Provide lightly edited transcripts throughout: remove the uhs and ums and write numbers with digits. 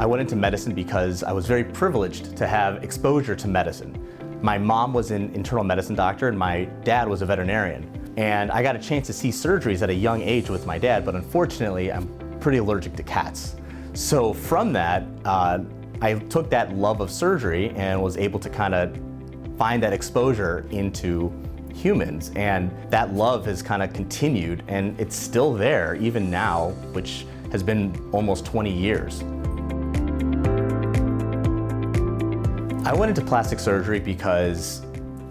went into medicine because I was very privileged to have exposure to medicine. My mom was an internal medicine doctor and my dad was a veterinarian. And I got a chance to see surgeries at a young age with my dad, but unfortunately, I'm pretty allergic to cats. So from that, I took that love of surgery and was able to kind of find that exposure into humans. And that love has kind of continued, and it's still there even now, which has been almost 20 years. I went into plastic surgery because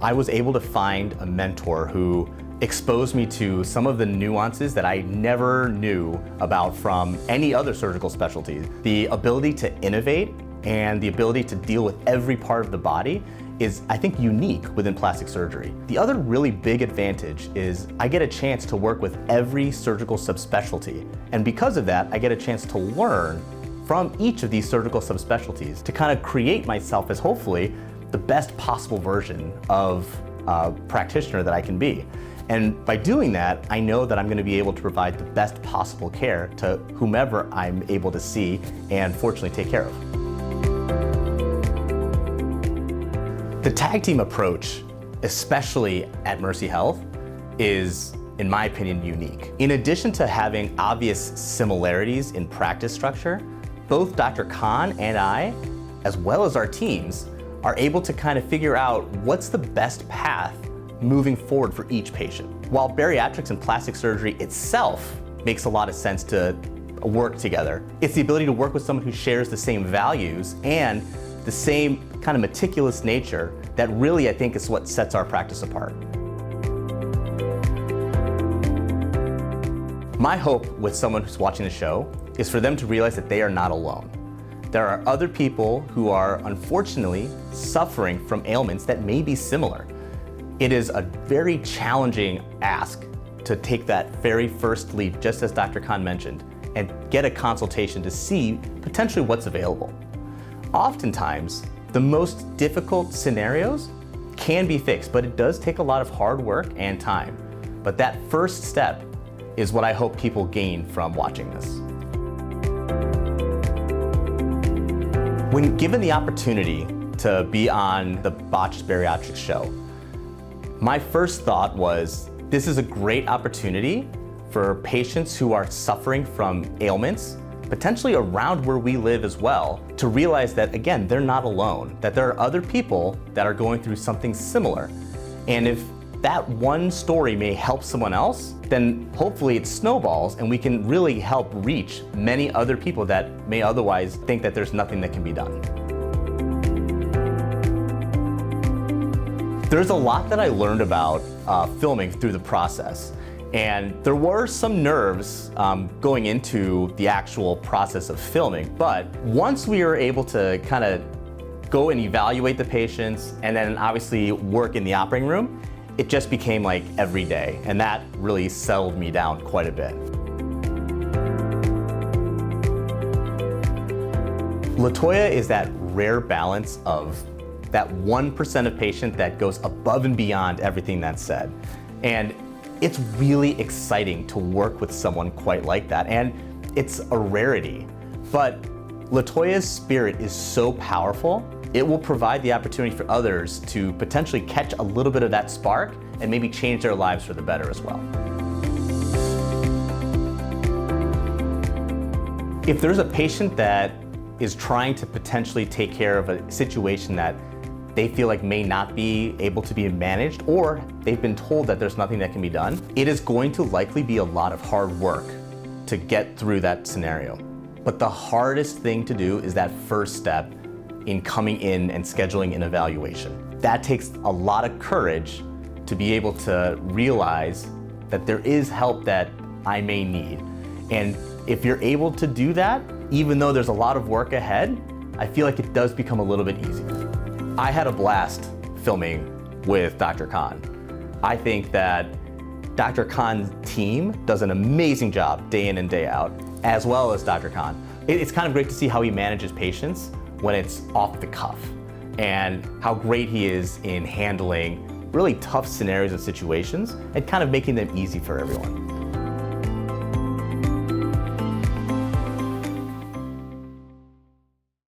I was able to find a mentor who exposed me to some of the nuances that I never knew about from any other surgical specialty. The ability to innovate and the ability to deal with every part of the body is, I think, unique within plastic surgery. The other really big advantage is I get a chance to work with every surgical subspecialty. And because of that, I get a chance to learn from each of these surgical subspecialties to kind of create myself as hopefully the best possible version of a practitioner that I can be. And by doing that, I know that I'm going to be able to provide the best possible care to whomever I'm able to see and fortunately take care of. The tag team approach, especially at Mercy Health, is, in my opinion, unique. In addition to having obvious similarities in practice structure, both Dr. Khan and I, as well as our teams, are able to kind of figure out what's the best path moving forward for each patient. While bariatrics and plastic surgery itself makes a lot of sense to work together, it's the ability to work with someone who shares the same values and the same kind of meticulous nature that really, I think, is what sets our practice apart. My hope with someone who's watching the show is for them to realize that they are not alone. There are other people who are unfortunately suffering from ailments that may be similar. It is a very challenging ask to take that very first leap, just as Dr. Khan mentioned, and get a consultation to see potentially what's available. Oftentimes, the most difficult scenarios can be fixed, but it does take a lot of hard work and time. But that first step is what I hope people gain from watching this. When given the opportunity to be on the Botched Bariatrics show, my first thought was, this is a great opportunity for patients who are suffering from ailments, potentially around where we live as well, to realize that, again, they're not alone, that there are other people that are going through something similar. And if that one story may help someone else, then hopefully it snowballs and we can really help reach many other people that may otherwise think that there's nothing that can be done. There's a lot that I learned about filming through the process. And there were some nerves going into the actual process of filming, but once we were able to kind of go and evaluate the patients and then obviously work in the operating room, it just became like every day, and that really settled me down quite a bit. LaToya is that rare balance of that 1% of patient that goes above and beyond everything that's said. And it's really exciting to work with someone quite like that, and it's a rarity. But LaToya's spirit is so powerful, it will provide the opportunity for others to potentially catch a little bit of that spark and maybe change their lives for the better as well. If there's a patient that is trying to potentially take care of a situation that they feel like may not be able to be managed, or they've been told that there's nothing that can be done, it is going to likely be a lot of hard work to get through that scenario. But the hardest thing to do is that first step in coming in and scheduling an evaluation. That takes a lot of courage to be able to realize that there is help that I may need. And if you're able to do that, even though there's a lot of work ahead, I feel like it does become a little bit easier. I had a blast filming with Dr. Khan. I think that Dr. Khan's team does an amazing job day in and day out, as well as Dr. Khan. It's kind of great to see how he manages patients when it's off the cuff, and how great he is in handling really tough scenarios and situations and kind of making them easy for everyone.